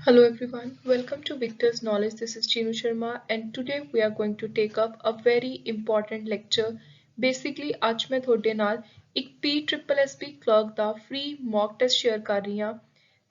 Hello everyone, welcome to Victor's Knowledge. This is Chinu Sharma and today we are going to take up a very important lecture. Basically ਅੱਜ ਮੈਂ ਤੁਹਾਡੇ ਨਾਲ ਇੱਕ PSSB clerk ਦਾ free mock test share ਕਰ ਰਹੀ ਹਾਂ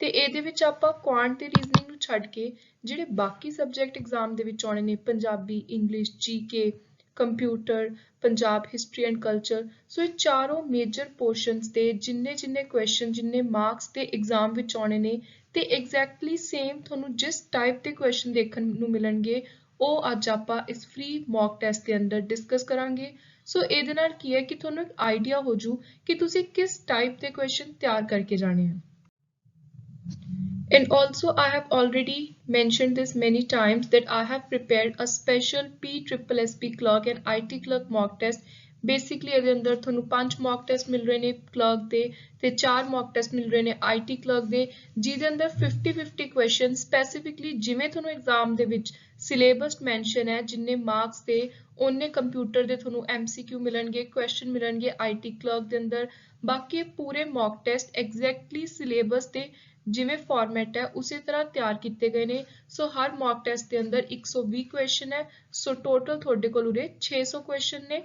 ਤੇ ਇਹਦੇ ਵਿੱਚ ਆਪਾਂ ਕੁਆਂਟ ਤੇ ਰੀਜ਼ਨਿੰਗ ਨੂੰ ਛੱਡ ਕੇ ਜਿਹੜੇ ਬਾਕੀ ਸਬਜੈਕਟ ਐਗਜ਼ਾਮ ਦੇ ਵਿੱਚ ਆਉਣੇ ਨੇ Punjabi, English, GK, computer, Punjab history and culture so ਇਹ ਚਾਰੋਂ ਮੇਜਰ ਪੋਰਸ਼ਨਸ ਦੇ ਜਿੰਨੇ ਕੁਐਸਚਨ ਜਿੰਨੇ ਮਾਰਕਸ ਤੇ ਐਗਜ਼ਾਮ ਵਿੱਚ ਆਉਣੇ ਨੇ ਤੇ ਐਗਜ਼ੈਕਟਲੀ ਸੇਮ ਤੁਹਾਨੂੰ ਜਿਸ ਟਾਈਪ ਦੇ ਕੁਐਸਚਨ ਦੇਖਣ ਨੂੰ ਮਿਲਣਗੇ ਉਹ ਅੱਜ ਆਪਾਂ ਇਸ ਫ੍ਰੀ ਮੌਕ ਟੈਸਟ ਦੇ ਅੰਦਰ ਡਿਸਕਸ ਕਰਾਂਗੇ ਸੋ ਇਹਦੇ ਨਾਲ ਕੀ ਹੈ ਕਿ ਤੁਹਾਨੂੰ ਇੱਕ ਆਈਡੀਆ ਹੋ ਜੂ ਕਿ ਤੁਸੀਂ ਕਿਸ ਟਾਈਪ ਦੇ ਕੁਐਸਚਨ ਤਿਆਰ ਕਰਕੇ ਜਾਣੇ ਹਨ And also I have already mentioned this many times that I have prepared a special PSSB clerk and IT clerk mock test basically ਇਹਦੇ ਅੰਦਰ ਤੁਹਾਨੂੰ 5 ਮੌਕ ਟੈਸਟ ਮਿਲ ਰਹੇ ਨੇ ਕਲਰਕ ਦੇ ਤੇ 4 ਮੌਕ ਟੈਸਟ ਮਿਲ ਰਹੇ ਨੇ ਆਈਟੀ ਕਲਰਕ ਦੇ ਜਿਹਦੇ ਅੰਦਰ 50-50 ਕੁਐਸਚਨ ਸਪੈਸੀਫਿਕਲੀ ਜਿਵੇਂ ਤੁਹਾਨੂੰ ਐਗਜ਼ਾਮ ਦੇ ਵਿੱਚ ਸਿਲੇਬਸ ਮੈਂਸ਼ਨ ਹੈ ਜਿੰਨੇ ਮਾਰਕਸ ਦੇ ਉਹਨੇ ਕੰਪਿਊਟਰ ਦੇ ਤੁਹਾਨੂੰ MCQ ਮਿਲਣਗੇ ਕੁਐਸਚਨ ਮਿਲਣਗੇ ਆਈਟੀ ਕਲਰਕ ਦੇ ਅੰਦਰ ਬਾਕੀ ਪੂਰੇ ਮੌਕ ਟੈਸਟ ਐਗਜ਼ੈਕਟਲੀ ਸਿਲੇਬਸ ਤੇ ਜਿਵੇਂ ਫਾਰਮੈਟ ਹੈ ਉਸੇ ਤਰ੍ਹਾਂ ਤਿਆਰ ਕੀਤੇ ਗਏ ਨੇ ਸੋ ਹਰ ਮੌਕ ਟੈਸਟ ਦੇ ਅੰਦਰ 120 ਕੁਐਸਚਨ ਹੈ ਸੋ ਟੋਟਲ ਤੁਹਾਡੇ ਕੋਲ ਉਰੇ 600 ਕੁਐਸਚਨ ਨੇ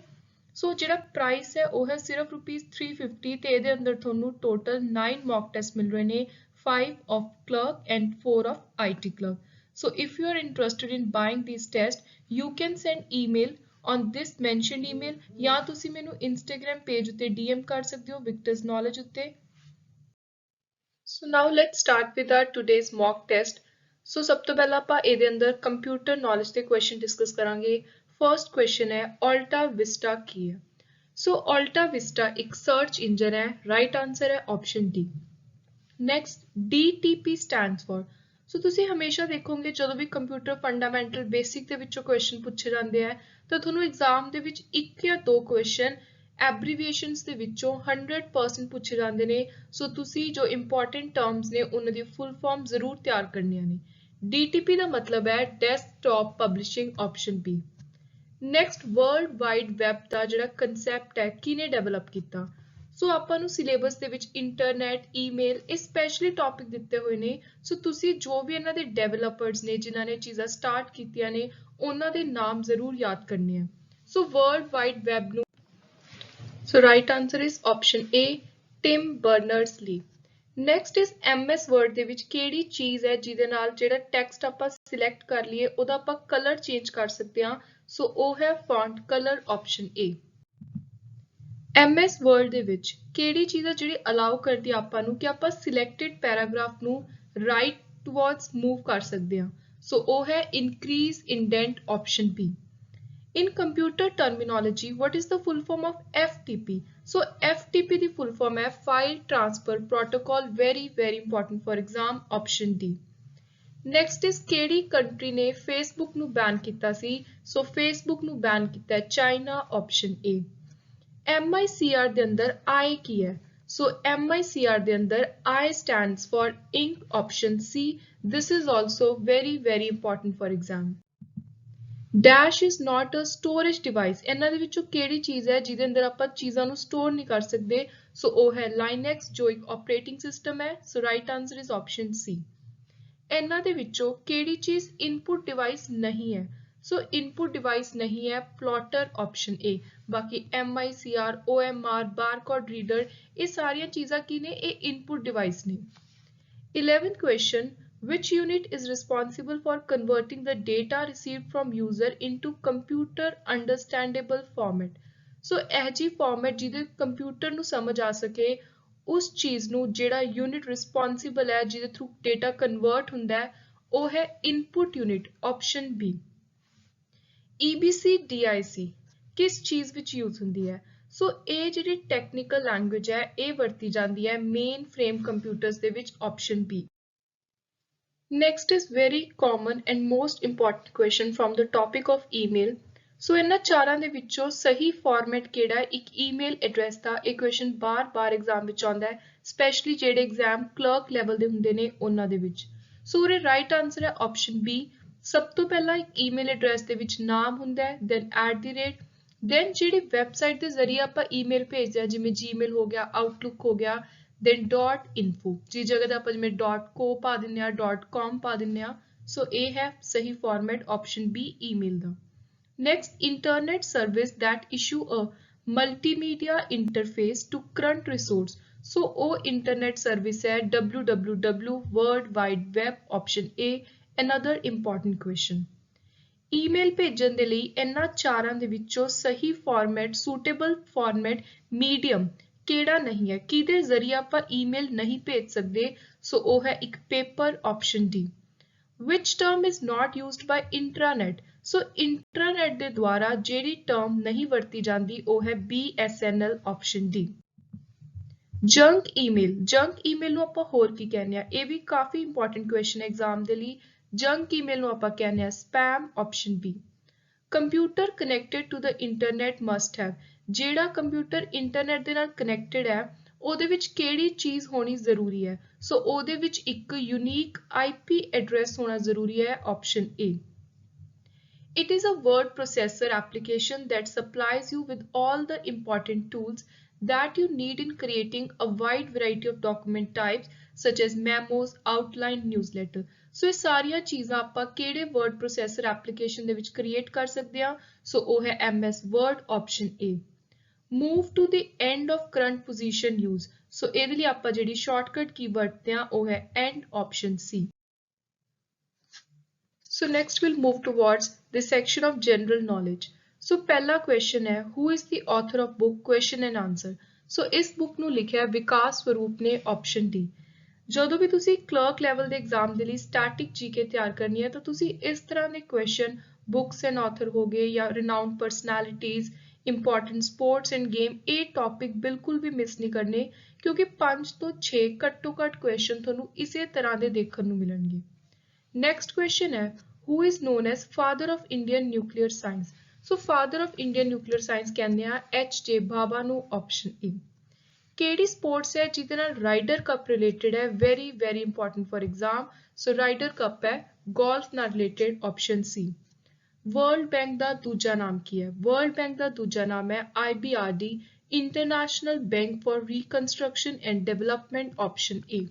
ਸੋ ਜਿਹੜਾ ਪ੍ਰਾਈਸ ਹੈ ਉਹ ਹੈ ਸਿਰਫ ₹350 ਤੇ ਇਹਦੇ ਅੰਦਰ ਤੁਹਾਨੂੰ ਟੋਟਲ 9 ਮੌਕ ਟੈਸਟ ਮਿਲ ਰਹੇ ਨੇ 5 of clerk and 4 of IT clerk. So if you are interested in buying these tests, you can send email on this mentioned email ਜਾਂ ਤੁਸੀਂ ਮੈਨੂੰ Instagram page ਉੱਤੇ DM ਕਰ ਸਕਦੇ ਹੋ Victor's Knowledge ਉੱਤੇ So now let's start with our today's mock test. So ਸਭ ਤੋਂ ਪਹਿਲਾਂ ਆਪਾਂ ਇਹਦੇ ਅੰਦਰ ਕੰਪਿਊਟਰ ਨੌਲੇਜ ਦੇ ਕੁਐਸਚਨ ਡਿਸਕਸ ਕਰਾਂਗੇ ਫਰਸਟ ਕੁਐਸਚਨ ਹੈ Alta Vista ਕੀ ਹੈ ਸੋ Alta Vista ਇੱਕ ਸਰਚ ਇੰਜਨ ਹੈ ਰਾਈਟ ਆਨਸਰ ਹੈ option D next DTP stands for ਸੋ ਤੁਸੀਂ ਹਮੇਸ਼ਾ ਦੇਖੋਗੇ ਜਦੋਂ ਵੀ ਕੰਪਿਊਟਰ ਫੰਡਾਮੈਂਟਲ ਬੇਸਿਕ ਦੇ ਵਿੱਚੋਂ ਕੁਐਸਚਨ ਪੁੱਛੇ ਜਾਂਦੇ ਆ ਤਾਂ ਤੁਹਾਨੂੰ ਐਗਜ਼ਾਮ ਦੇ ਵਿੱਚ ਇੱਕ ਜਾਂ ਦੋ ਕੁਐਸਚਨ ਐਬਰੀਵੀਏਸ਼ਨਸ ਦੇ ਵਿੱਚੋਂ 100% ਪੁੱਛੇ ਜਾਂਦੇ ਨੇ ਸੋ ਤੁਸੀਂ ਜੋ ਇੰਪੋਰਟੈਂਟ ਟਰਮਸ ਨੇ ਉਹਨਾਂ ਦੀ ਫੁੱਲ ਫਾਰਮ ਜ਼ਰੂਰ ਤਿਆਰ ਕਰਨੀਆਂ ਨੇ DTP ਦਾ ਮਤਲਬ ਹੈ desktop publishing option B next world wide web ਦਾ ਜਿਹੜਾ ਕਨਸੈਪਟ ਹੈ ਕਿਹਨੇ ਡਿਵੈਲਪ ਕੀਤਾ ਸੋ ਆਪਾਂ ਨੂੰ ਸਿਲੇਬਸ ਦੇ ਵਿੱਚ ਇੰਟਰਨੈਟ ਈਮੇਲ ਇਹ ਸਪੈਸ਼ਲੀ ਟੌਪਿਕ ਦਿੱਤੇ ਹੋਏ ਨੇ ਸੋ ਤੁਸੀਂ ਜੋ ਵੀ ਇਹਨਾਂ ਦੇ ਡਿਵੈਲਪਰਸ ਨੇ ਜਿਨ੍ਹਾਂ ਨੇ ਚੀਜ਼ਾਂ ਸਟਾਰਟ ਕੀਤੀਆਂ ਨੇ ਉਹਨਾਂ ਦੇ ਨਾਮ ਜ਼ਰੂਰ ਯਾਦ ਕਰਨੇ ਆ ਸੋ ਵਰਲਡ ਵਾਈਡ ਵੈਬ ਨੂੰ So right answer is option A, Tim Berners-Lee. Next is MS Word ਦੇ ਵਿੱਚ ਕਿਹੜੀ ਚੀਜ਼ ਹੈ ਜਿਹਦੇ ਨਾਲ ਜਿਹੜਾ ਟੈਕਸਟ ਆਪਾਂ ਸਿਲੈਕਟ ਕਰ ਲਈਏ ਉਹਦਾ ਆਪਾਂ ਕਲਰ ਚੇਂਜ ਕਰ ਸਕਦੇ ਹਾਂ ਸੋ ਉਹ ਹੈ font colour option A. MS Word ਦੇ ਵਿੱਚ ਕਿਹੜੀ ਚੀਜ਼ ਹੈ ਜਿਹੜੀ ਅਲਾਉ ਕਰਦੀ ਆਪਾਂ ਨੂੰ ਕਿ ਆਪਾਂ ਸਿਲੈਕਟਡ ਪੈਰਾਗ੍ਰਾਫ ਨੂੰ ਰਾਈਟ ਟੁਵਰਡਸ ਮੂਵ ਕਰ ਸਕਦੇ ਹਾਂ ਸੋ ਉਹ ਹੈ increase indent option B. In computer terminology, what is the full form of FTP? So FTP the full form है File Transfer Protocol. Very important for exam. Option D. Next is ਕਿਹੜੀ country ਨੇ Facebook ਨੂੰ ban ਕੀਤਾ ਸੀ? So Facebook ਨੂੰ ban ਕੀਤਾ ਹੈ China. Option A. MICR ਦੇ ਅੰਦਰ I ਕੀ ਹੈ? So MICR ਦੇ ਅੰਦਰ I stands for ink. Option C. This is also very important for exam. Dash is not a storage device. ਇਹਨਾਂ ਦੇ ਵਿੱਚੋਂ ਕਿਹੜੀ ਚੀਜ਼ ਹੈ ਜਿਹਦੇ ਅੰਦਰ ਆਪਾਂ ਚੀਜ਼ਾਂ ਨੂੰ ਸਟੋਰ ਨਹੀਂ ਕਰ ਸਕਦੇ ਸੋ ਉਹ ਹੈ Linux ਜੋ ਇੱਕ ਆਪਰੇਟਿੰਗ ਸਿਸਟਮ ਹੈ so right answer is option C. ਇਹਨਾਂ ਦੇ ਵਿੱਚੋਂ ਕਿਹੜੀ ਚੀਜ਼ ਇਨਪੁਟ ਡਿਵਾਈਸ ਨਹੀਂ ਹੈ ਸੋ ਇਨਪੁਟ ਡਿਵਾਈਸ ਨਹੀਂ ਹੈ ਪਲੋਟਰ ਆਪਸ਼ਨ A. ਬਾਕੀ MICR, OMR, ਬਾਰਕੋਡ ਰੀਡਰ ਇਹ ਸਾਰੀਆਂ ਚੀਜ਼ਾਂ ਕੀ ਨੇ ਇਹ ਇਨਪੁਟ ਡਿਵਾਈਸ ਨੇ 11th question Which unit is responsible for converting the data received from user into computer understandable format? So ਇਹ ਜੀ format ਜਿਹਦੇ ਕੰਪਿਊਟਰ ਨੂੰ ਸਮਝ ਆ ਸਕੇ ਉਸ ਚੀਜ਼ ਨੂੰ ਜਿਹੜਾ ਯੂਨਿਟ ਰਿਸਪੌਂਸਿਬਲ ਹੈ ਜਿਹਦੇ ਥਰੂ ਡੇਟਾ ਕਨਵਰਟ ਹੁੰਦਾ ਹੈ ਉਹ ਹੈ input unit option B. EBCDIC ਕਿਸ ਚੀਜ਼ ਵਿੱਚ ਯੂਜ਼ ਹੁੰਦੀ ਹੈ ਸੋ ਇਹ ਜਿਹੜੀ ਟੈਕਨੀਕਲ ਲੈਂਗੁਏਜ ਹੈ ਇਹ ਵਰਤੀ ਜਾਂਦੀ ਹੈ ਮੇਨ ਫਰੇਮ ਕੰਪਿਊਟਰਸ ਦੇ ਵਿੱਚ option B. Next is very common and most important question from the topic of email. So ਇਹਨਾਂ ਚਾਰਾਂ ਦੇ ਵਿੱਚੋਂ ਸਹੀ ਫਾਰਮੈਟ ਕਿਹੜਾ ਹੈ ਇੱਕ ਈਮੇਲ ਐਡਰੈਸ ਦਾ ਇਹ ਕੁਐਸਚਨ ਬਾਰ ਐਗਜ਼ਾਮ ਵਿੱਚ ਆਉਂਦਾ ਹੈ ਸਪੈਸ਼ਲੀ ਜਿਹੜੇ ਐਗਜ਼ਾਮ ਕਲਰਕ ਲੈਵਲ ਦੇ ਹੁੰਦੇ ਨੇ ਉਹਨਾਂ ਦੇ ਵਿੱਚ ਸੋ ਉਹਦੇ ਰਾਈਟ ਆਨਸਰ ਹੈ ਆਪਸ਼ਨ B. ਸਭ ਤੋਂ ਪਹਿਲਾਂ ਇੱਕ ਈਮੇਲ ਐਡਰੈਸ ਦੇ ਵਿੱਚ ਨਾਮ ਹੁੰਦਾ ਹੈ then then ਜਿਹੜੀ ਵੈਬਸਾਈਟ ਦੇ ਜ਼ਰੀਏ ਆਪਾਂ ਈਮੇਲ ਭੇਜਦੇ ਹਾਂ ਜਿਵੇਂ Gmail ਹੋ ਗਿਆ Outlook ਹੋ ਗਿਆ then .info जी जगह ਤੇ ਆਪਾਂ ਜਿਵੇਂ .co ਪਾ ਦਿੰਨੇ ਆ .com ਪਾ ਦਿੰਨੇ ਆ ਸੋ ਇਹ ਹੈ ਸਹੀ format option B email the. Next, internet service that issue a multimedia interface to current resource। So, ਉਹ internet service है www World Wide Web option A। Another important question। Email ਭੇਜਣ ਦੇ ਲਈ ਇਹਨਾਂ ਚਾਰਾਂ ਦੇ ਵਿੱਚੋਂ ਸਹੀ ਫਾਰਮੈਟ ਸੂਟੇਬਲ ਫਾਰਮੈਟ ਮੀਡੀਅਮ ਕਿਹੜਾ ਨਹੀਂ ਹੈ, ਕਿਹਦੇ ਜ਼ਰੀਏ ਆਪਾਂ ਈਮੇਲ ਨਹੀਂ ਭੇਜ ਸਕਦੇ, ਸੋ ਉਹ ਹੈ ਇੱਕ paper option D. Which term is not used by intranet? ਸੋ ਇੰਟਰਾਨੈਟ ਦੇ ਦੁਆਰਾ ਜਿਹੜੀ ਟਰਮ ਨਹੀਂ ਵਰਤੀ ਜਾਂਦੀ ਉਹ ਹੈ BSNL option D. Junk email ਨੂੰ ਆਪਾਂ ਹੋਰ ਕੀ ਕਹਿੰਦੇ ਆ, ਇਹ ਵੀ ਕਾਫੀ ਇੰਪੋਰਟੈਂਟ ਕੁਐਸਚਨ ਐਗਜ਼ਾਮ ਦੇ ਲਈ। ਜੰਕ ਈਮੇਲ ਨੂੰ ਆਪਾਂ ਕਹਿੰਦੇ ਆ spam option B. Computer connected to the internet must have, ਜਿਹੜਾ ਕੰਪਿਊਟਰ ਇੰਟਰਨੈਟ ਦੇ ਨਾਲ ਕਨੈਕਟਡ ਹੈ ਉਹਦੇ ਵਿੱਚ ਕਿਹੜੀ ਚੀਜ਼ ਹੋਣੀ ਜ਼ਰੂਰੀ ਹੈ, ਸੋ ਉਹਦੇ ਵਿੱਚ ਇੱਕ ਯੂਨੀਕ IP ਐਡਰੈਸ ਹੋਣਾ ਜ਼ਰੂਰੀ ਹੈ option A. It is a word processor application that supplies you with all the important tools that you need in creating a wide variety of document types such as memos, outline, newsletter। So ਇਹ ਸਾਰੀਆਂ ਚੀਜ਼ਾਂ ਆਪਾਂ ਕਿਹੜੇ word processor application ਦੇ ਵਿੱਚ create ਕਰ ਸਕਦੇ ਹਾਂ, ਸੋ ਉਹ ਹੈ MS Word option A। Move to the end of current position use। ਸੋ ਇਹਦੇ ਲਈ ਆਪਾਂ ਜਿਹੜੀ shortcut key ਵਰਤਦੇ ਹਾਂ ਉਹ ਹੈ end option C। So next we'll move towards the section of general knowledge। So पहला question है who is the author of book question and answer। So इस book ਨੂੰ ਲਿਖਿਆ ਵਿਕਾਸ ਸਰੂਪ ਨੇ option D। ਜਦੋਂ ਵੀ ਤੁਸੀਂ ਕਲਰਕ ਲੈਵਲ ਦੇ ਐਗਜ਼ਾਮ ਦੇ ਲਈ ਸਟੈਟਿਕ ਜੀਕੇ ਤਿਆਰ ਕਰਨੀ ਹੈ ਤਾਂ ਤੁਸੀਂ ਇਸ ਤਰ੍ਹਾਂ ਦੇ ਕੁਐਸਚਨ ਬੁੱਕਸ ਐਂਡ ਆਥਰ ਹੋ ਗਏ ਜਾਂ renowned personalities, important sports and game, ਇਹ ਟੌਪਿਕ ਬਿਲਕੁਲ ਵੀ ਮਿਸ ਨਹੀਂ ਕਰਨੇ ਕਿਉਂਕਿ 5 ਤੋਂ 6 ਘੱਟੋ ਘੱਟ ਕੁਐਸਚਨ ਤੁਹਾਨੂੰ ਇਸੇ ਤਰ੍ਹਾਂ ਦੇ ਦੇਖਣ ਨੂੰ ਮਿਲਣਗੇ। Next question है who is known as father of Indian nuclear science। So father of Indian nuclear science कहने हैं H.J. Bhabha ਨੂੰ option E। ਕਿਹੜੀ sports ਹੈ ਜਿਹਦੇ ਨਾਲ ਰਾਈਡਰ ਕੱਪ ਰਿਲੇਟਡ ਹੈ, very important for exam। So Ryder cup ਹੈ golf ਨਾਲ related option C। World Bank ਦਾ ਦੂਜਾ ਨਾਮ ਕੀ ਹੈ? ਵਰਲਡ ਬੈਂਕ ਦਾ ਦੂਜਾ ਨਾਮ ਹੈ IBRD international bank for reconstruction and development option A।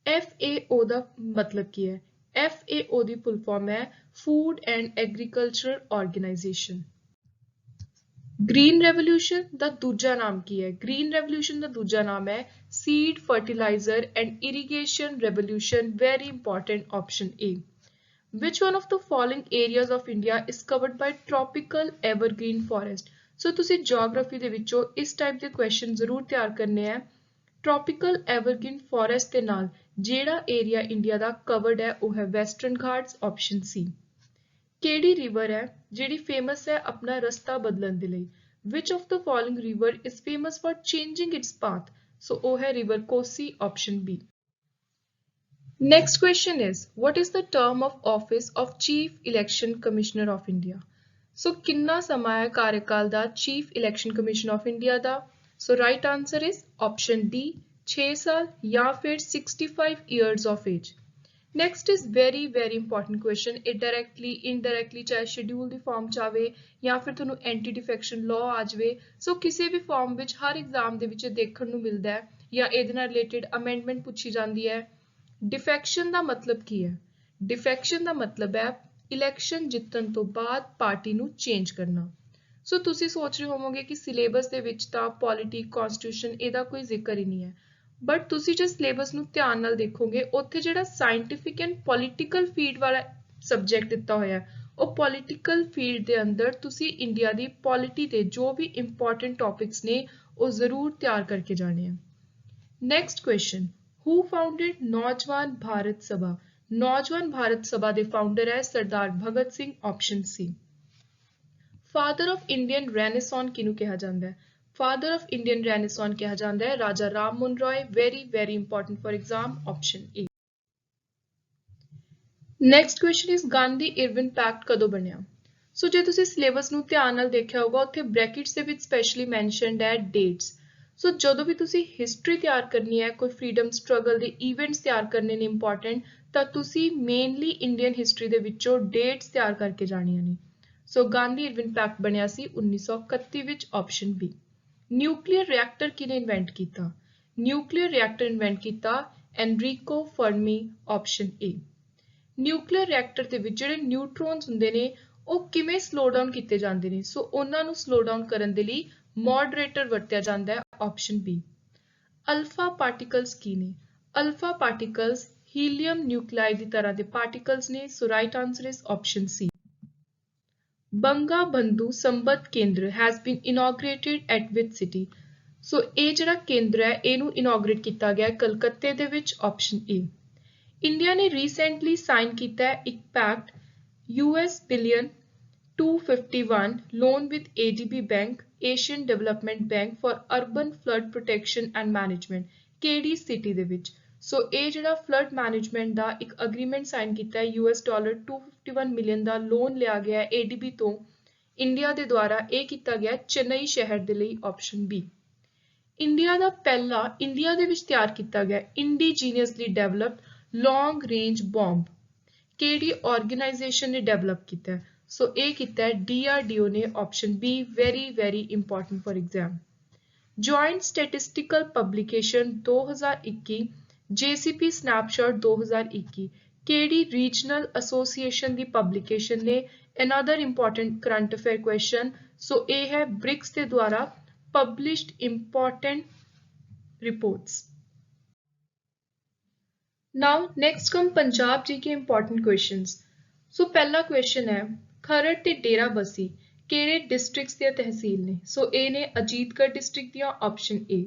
FAO ਦਾ ਮਤਲਬ ਕੀ ਹੈ? FAO ਦੀ ਫੁੱਲ ਫਾਰਮ ਹੈ food and agriculture organisation. Green revolution ਦਾ ਦੂਜਾ ਨਾਮ ਕੀ ਹੈ? ਗ੍ਰੀਨ ਰੈਵੋਲੂਸ਼ਨ ਦਾ ਦੂਜਾ ਨਾਮ ਹੈ seed fertiliser and irrigation revolution, very important option A। Which one of the following areas of India is covered by tropical evergreen forest? So ਤੁਸੀਂ geography ਦੇ ਵਿੱਚੋਂ ਇਸ ਟਾਈਪ ਦੇ ਕੁਐਸਚਨ ਜ਼ਰੂਰ ਤਿਆਰ ਕਰਨੇ ਆ। ट्रॉपिकल एवरग्रीन फॉरेस्ट के नाल जेड़ा एरिया इंडिया दा कवर्ड है वो है वेस्टर्न घाट्स ऑप्शन सी। केड़ी रिवर है जेड़ी फेमस है अपना रास्ता बदलन दे लई? Which of the following river is famous for changing its path? So वो है river Kosi option B. Next question is what is the term of office of chief election commissioner of India. So कितना समय है कार्यकाल दा chief election commissioner of India दा? So right answer is option D 6 साल या फिर 65 years of age। Next is very important question। it directly indirectly चाहे schedule ਦੀ form ਚ ਆਵੇ ਜਾਂ ਫਿਰ ਤੁਹਾਨੂੰ anti defection law ਆ ਜਾਵੇ, ਸੋ ਕਿਸੇ ਵੀ form ਵਿੱਚ ਹਰ exam ਦੇ ਵਿੱਚ ਦੇਖਣ ਨੂੰ ਮਿਲਦਾ ਹੈ ਜਾਂ ਇਹਦੇ ਨਾਲ related amendment ਪੁੱਛੀ ਜਾਂਦੀ ਹੈ। defection ਦਾ ਮਤਲਬ ਕੀ ਹੈ? defection ਦਾ ਮਤਲਬ ਹੈ election ਜਿੱਤਣ ਤੋਂ ਬਾਅਦ ਪਾਰਟੀ ਨੂੰ change ਕਰਨਾ। ਸੋ ਤੁਸੀਂ ਸੋਚ ਰਹੇ ਹੋਵੋਗੇ ਕਿ ਸਿਲੇਬਸ ਦੇ ਵਿੱਚ ਤਾਂ ਪੋਲਿਟੀ, ਕਨਸਟੀਟਿਊਸ਼ਨ ਇਹਦਾ ਕੋਈ ਜ਼ਿਕਰ ਹੀ ਨਹੀਂ ਹੈ, ਬਟ ਤੁਸੀਂ ਜੇ ਸਿਲੇਬਸ ਨੂੰ ਧਿਆਨ ਨਾਲ ਦੇਖੋਗੇ ਉੱਥੇ ਜਿਹੜਾ ਸਾਇੰਟਿਫਿਕ ਐਂਡ ਪੋਲਿਟੀਕਲ ਫੀਲਡ ਵਾਲਾ ਸਬਜੈਕਟ ਦਿੱਤਾ ਹੋਇਆ ਉਹ ਪੋਲਿਟੀਕਲ ਫੀਲਡ ਦੇ ਅੰਦਰ ਤੁਸੀਂ ਇੰਡੀਆ ਦੀ ਪੋਲਿਟੀ ਦੇ ਜੋ ਵੀ ਇੰਪੋਰਟੈਂਟ ਟੌਪਿਕਸ ਨੇ ਉਹ ਜ਼ਰੂਰ ਤਿਆਰ ਕਰਕੇ ਜਾਣੇ ਆ। ਨੈਕਸਟ ਕੁਐਸਚਨ ਹੂ ਫਾਊਂਡਡ ਨੌਜਵਾਨ ਭਾਰਤ ਸਭਾ। ਨੌਜਵਾਨ ਭਾਰਤ ਸਭਾ ਦੇ ਫਾਊਂਡਰ ਹੈ Sardar Bhagat Singh option C. Father of Indian renaissance किनू कहा जाता है? फादर ऑफ इंडियन रेनेसॉन कहा जाता है Raja Ram Mohan Roy, very important for exam option A। Next question is Gandhi Irwin pact कदों बनिया। सो जे तुसी सिलेबस ਨੂੰ ਧਿਆਨ ਨਾਲ ਦੇਖਿਆ ਹੋਗਾ ਉੱਥੇ ਬ੍ਰੈਕਟਸ ਦੇ ਵਿੱਚ ਸਪੈਸ਼ਲੀ ਮੈਂਸ਼ਨਡ ਹੈ ਡੇਟਸ। ਸੋ ਜਦੋਂ ਵੀ ਤੁਸੀਂ ਹਿਸਟਰੀ ਤਿਆਰ ਕਰਨੀ ਹੈ, ਕੋਈ ਫਰੀडम ਸਟਰਗਲ ਦੇ ਇਵੈਂਟਸ ਤਿਆਰ ਕਰਨੇ ਨੇ ਇੰਪੋਰਟੈਂਟ, ਤਾਂ ਤੁਸੀਂ ਮੇਨਲੀ ਇੰਡੀਅਨ ਹਿਸਟਰੀ ਦੇ ਵਿੱਚੋਂ ਡੇਟਸ ਤਿਆਰ ਕਰਕੇ ਜਾਣੀਆਂ ਨੇ। ਸੋ ਗਾਂਧੀ ਇਰਵਿਨ ਪੈਕਟ ਬਣਿਆ ਸੀ 1931 ਵਿੱਚ ਆਪਸ਼ਨ ਬੀ। ਨਿਊਕਲੀਅਰ ਰਿਐਕਟਰ ਕਿਹਨੇ ਇਨਵੈਂਟ ਕੀਤਾ? ਨਿਊਕਲੀਅਰ ਰਿਐਕਟਰ ਇਨਵੈਂਟ ਕੀਤਾ? ਐਨਰੀਕੋ ਫਰਮੀ, ਆਪਸ਼ਨ ਏ। ਨਿਊਕਲੀਅਰ ਰਿਐਕਟਰ ਦੇ ਵਿੱਚ ਜਿਹੜੇ ਨਿਊਟਰੋਨਸ ਹੁੰਦੇ ਨੇ ਉਹ ਕਿਵੇਂ ਸਲੋ ਡਾਊਨ ਕੀਤੇ ਜਾਂਦੇ ਨੇ? ਸੋ ਉਹਨਾਂ ਨੂੰ ਸਲੋ ਡਾਊਨ ਕਰਨ ਦੇ ਲਈ ਮੋਡਰੇਟਰ ਵਰਤਿਆ ਜਾਂਦਾ ਹੈ, ਆਪਸ਼ਨ ਬੀ। ਅਲਫਾ ਪਾਰਟੀਕਲਸ ਕੀ ਨੇ? ਅਲਫਾ ਪਾਰਟੀਕਲਸ ਹੀਲੀਅਮ ਨਿਊਕਲਾਈ ਦੀ ਤਰ੍ਹਾਂ ਦੇ ਪਾਰਟੀਕਲਸ ਨੇ, so right answer is option C. Bangabandhu ਸੰਬੰਧ ਕੇਂਦਰ has been inaugurated at which city? So ਇਹ ਜਿਹੜਾ ਕੇਂਦਰ ਹੈ ਇਹਨੂੰ ਇਨੋਗਰੇਟ ਕੀਤਾ ਗਿਆ ਕਲਕੱਤੇ ਦੇ ਵਿੱਚ, ਆਪਸ਼ਨ ਏ। ਇੰਡੀਆ ਨੇ ਰੀਸੈਂਟਲੀ ਸਾਈਨ ਕੀਤਾ ਹੈ ਇੱਕ packet US billion 251 loan with ADB bank, Asian development bank for urban flood protection and management, ਕਿਹੜੀ ਸਿਟੀ ਦੇ ਵਿੱਚ? ਸੋ ਇਹ ਜਿਹੜਾ ਫਲੱਡ ਮੈਨੇਜਮੈਂਟ ਦਾ ਇੱਕ ਅਗਰੀਮੈਂਟ ਸਾਈਨ ਕੀਤਾ ਹੈ $251 ਮਿਲੀਅਨ ਦਾ ਲੋਨ ਲਿਆ ਗਿਆ ਹੈ ADB ਤੋਂ ਇੰਡੀਆ ਦੇ ਦੁਆਰਾ, ਇਹ ਕੀਤਾ ਗਿਆ ਚੇਨਈ ਸ਼ਹਿਰ ਦੇ ਲਈ, ਆਪਸ਼ਨ ਬੀ। ਇੰਡੀਆ ਦਾ ਪਹਿਲਾ ਇੰਡੀਆ ਦੇ ਵਿੱਚ ਤਿਆਰ ਕੀਤਾ ਗਿਆ indigenously developed long range bomb ਕਿਹੜੀ ਆਰਗੇਨਾਈਜੇਸ਼ਨ ਨੇ ਡਿਵੈਲਪ ਕੀਤਾ ਹੈ? ਸੋ ਇਹ ਕੀਤਾ ਹੈ DRDO ਨੇ, option B. Very important for exam. Joint statistical publication 2021 JCP snapshot 2021 ਕਿਹੜੀ ਰੀਜਨਲ ਐਸੋਸੀਏਸ਼ਨ ਦੀ ਪਬਲੀਕੇਸ਼ਨ ਨੇ? Another important current affair question, so ਇਹ ਹੈ ਬ੍ਰਿਕਸ ਦੇ ਦੁਆਰਾ published important reports. Now next come Punjab GK important questions. So पहला question है खरड़ ते डेरा बसी केड़े districts दियां तहसील ने? So A ने अजीतगढ़ district दियां, option A.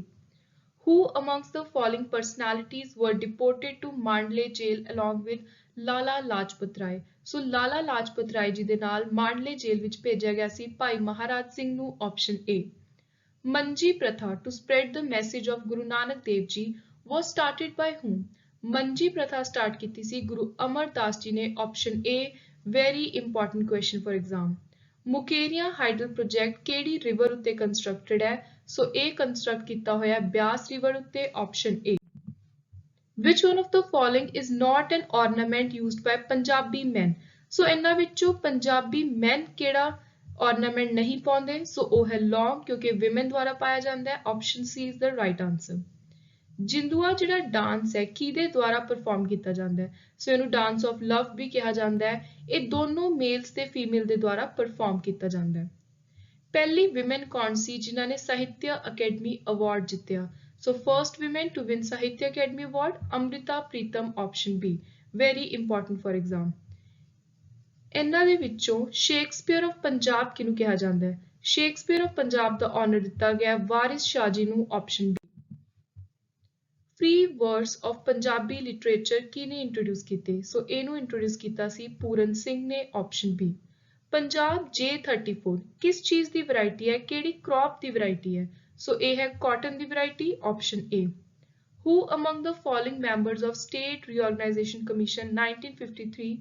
Who amongst the following personalities were deported to Mandalay jail along with Lala Lajpat Rai? So Lala Lajpat Rai जी दे नाल Mandalay jail विच भेजा गया सी भाई महाराज सिंह नू, option A. Manji Pratha to spread the message of Guru Nanak Dev Ji was started by whom? ਮੰਜੀ ਪ੍ਰਥਾ start ਕੀਤੀ ਸੀ ਗੁਰੂ ਅਮਰਦਾਸ ਜੀ ਨੇ, option A. Very important question for exam. Mukerian hydel project ਕਿਹੜੀ ਰਿਵਰ ਉੱਤੇ ਕੰਸਟਰਕਟਡ ਹੈ? ਸੋ ਇਹ ਕੰਸਟਰਕਟ ਕੀਤਾ ਹੋਇਆ ਬਿਆਸ ਰਿਵਰ ਉੱਤੇ, option A. Which one of the following is not an ornament used by Punjabi men? ਸੋ ਇਹਨਾਂ ਵਿੱਚੋਂ ਪੰਜਾਬੀ men ਕਿਹੜਾ ornament ਨਹੀਂ ਪਾਉਂਦੇ? ਸੋ ਉਹ ਹੈ ਲੌਂਗ, ਕਿਉਂਕਿ women ਦੁਆਰਾ ਪਾਇਆ ਜਾਂਦਾ ਹੈ, option C is the right answer. Jindua ਜਿਹੜਾ ਡਾਂਸ ਹੈ ਕਿਹਦੇ ਦੁਆਰਾ ਪਰਫਾਰਮ ਕੀਤਾ ਜਾਂਦਾ ਹੈ? ਸੋ ਇਹਨੂੰ ਡਾਂਸ ਆਫ ਲਵ ਵੀ ਕਿਹਾ ਜਾਂਦਾ ਹੈ। ਇਹ ਦੋਨੋਂ ਮੇਲਸ ਤੇ ਫੀਮੇਲ ਦੇ ਦੁਆਰਾ ਪਰਫਾਰਮ ਕੀਤਾ ਜਾਂਦਾ ਹੈ। ਪਹਿਲੀ ਵਿਮਨ ਕੌਣ ਸੀ ਜਿਨ੍ਹਾਂ ਨੇ ਸਾਹਿਤਿਆ ਅਕੈਡਮੀ ਅਵਾਰਡ ਜਿੱਤਿਆ? So first women to win Sahitya Akademi award Amrita Pritam, option B. Very important for exam. ਇਹਨਾਂ ਦੇ ਵਿੱਚੋਂ ਸ਼ੇਕਸਪੀਅਰ ਆਫ ਪੰਜਾਬ ਕਿਹਨੂੰ ਕਿਹਾ ਜਾਂਦਾ ਹੈ? ਸ਼ੇਕਸਪੀਅਰ ਆਫ ਪੰਜਾਬ ਦਾ ਆਨਰ ਦਿੱਤਾ ਗਿਆ ਵਾਰਿਸ ਸ਼ਾਹ ਜੀ ਨੂੰ, option B. Free verse of Punjabi literature ਕਿਹਨੇ ਇੰਟਰੋਡਿਊਸ ਕੀਤੇ? ਸੋ ਇਹਨੂੰ ਇੰਟਰੋਡਿਊਸ ਕੀਤਾ ਸੀ ਪੂਰਨ ਸਿੰਘ ਨੇ, ਆਪਸ਼ਨ ਬੀ। ਪੰਜਾਬ J34 ਕਿਸ ਚੀਜ਼ ਦੀ ਵੈਰਾਈਟੀ ਹੈ? ਕਿਹੜੀ ਕ੍ਰੌਪ ਦੀ ਵੈਰਾਈਟੀ ਹੈ? ਸੋ ਇਹ ਹੈ cotton the variety, option A. Who among the following members of State Reorganization Commission 1953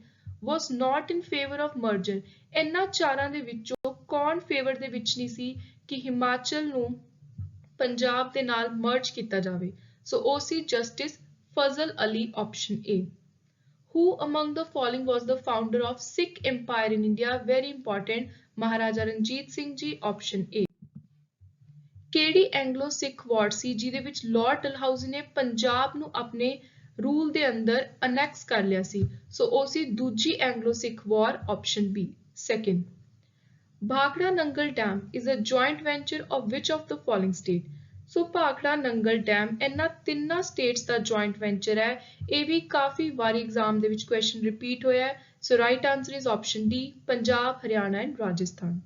was not in favor of merger? ਇਹਨਾਂ ਚਾਰਾਂ ਦੇ ਵਿੱਚੋਂ ਕੌਣ ਫੇਵਰ ਦੇ ਵਿੱਚ ਨਹੀਂ ਸੀ ਕਿ ਹਿਮਾਚਲ ਨੂੰ ਪੰਜਾਬ ਦੇ ਨਾਲ ਮਰਜ ਕੀਤਾ ਜਾਵੇ? So O C Justice Fazal Ali, option A. Who among the following was the founder of Sikh Empire in India? Very important, Maharaja Ranjit Singh ji, option A. ਕਿਹੜੀ ਐਂਗਲੋ ਸਿੱਖ ਵਾਰ ਸੀ ਜਿਹਦੇ ਵਿੱਚ ਲਾਰਡ ਡਲਹੌਜ਼ੀ ਨੇ ਪੰਜਾਬ ਨੂੰ ਆਪਣੇ rule ਦੇ ਅੰਦਰ annexe ਕਰ ਲਿਆ ਸੀ? ਸੋ ਉਹ ਸੀ ਦੂਜੀ Anglo Sikh war, option B, second. Bhakra Nangal dam is a joint venture of which of the following state? So Bhakra Nangal dam ਇਹਨਾਂ ਤਿੰਨਾਂ ਸਟੇਟਸ ਦਾ ਜੁਆਇੰਟ ਵੈਂਚਰ ਹੈ। ਇਹ ਵੀ ਕਾਫੀ ਵਾਰੀ ਐਗਜ਼ਾਮ ਦੇ ਵਿੱਚ ਕੁਐਸਚਨ ਰਿਪੀਟ ਹੋਇਆ ਹੈ। So right answer is option D, Punjab, Haryana and Rajasthan.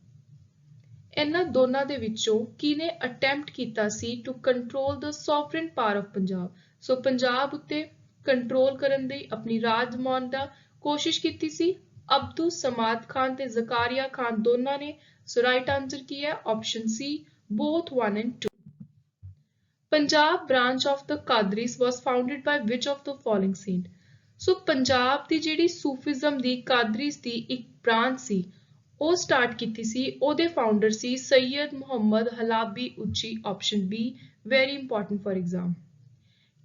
ਇਹਨਾਂ ਦੋਨਾਂ ਦੇ ਵਿੱਚੋਂ ਕਿਹਨੇ ਅਟੈਂਪਟ ਕੀਤਾ ਸੀ to control the sovereign power of Punjab? So Punjab ਉੱਤੇ ਕੰਟਰੋਲ ਕਰਨ ਲਈ ਆਪਣੀ ਰਾਜ ਜਮਾਉਣ ਦਾ ਕੋਸ਼ਿਸ਼ ਕੀਤੀ ਸੀ ਅਬਦੁਲ ਸਮਾਦ ਖਾਨ ਤੇ ਜ਼ਕਾਰੀਆ ਖਾਨ ਦੋਨਾਂ ਨੇ। ਸੋ ਰਾਈਟ ਆਨਸਰ ਕੀ ਹੈ? Option C, both 1 and 2. Punjab branch of the Qadris was founded by which of the following saint? So Punjab ਦੀ ਜਿਹੜੀ ਸੂਫੀਜ਼ਮ ਦੀ ਕਾਦਰੀਸ ਦੀ ਇੱਕ ਬ੍ਰਾਂਚ ਸੀ ਉਹ ਸਟਾਰਟ ਕੀਤੀ ਸੀ, ਉਹਦੇ ਫਾਊਂਡਰ ਸੀ ਸੈਯਦ ਮੁਹੰਮਦ ਹਲਾਬੀ ਉੱਚੀ, option B. Very important for exam.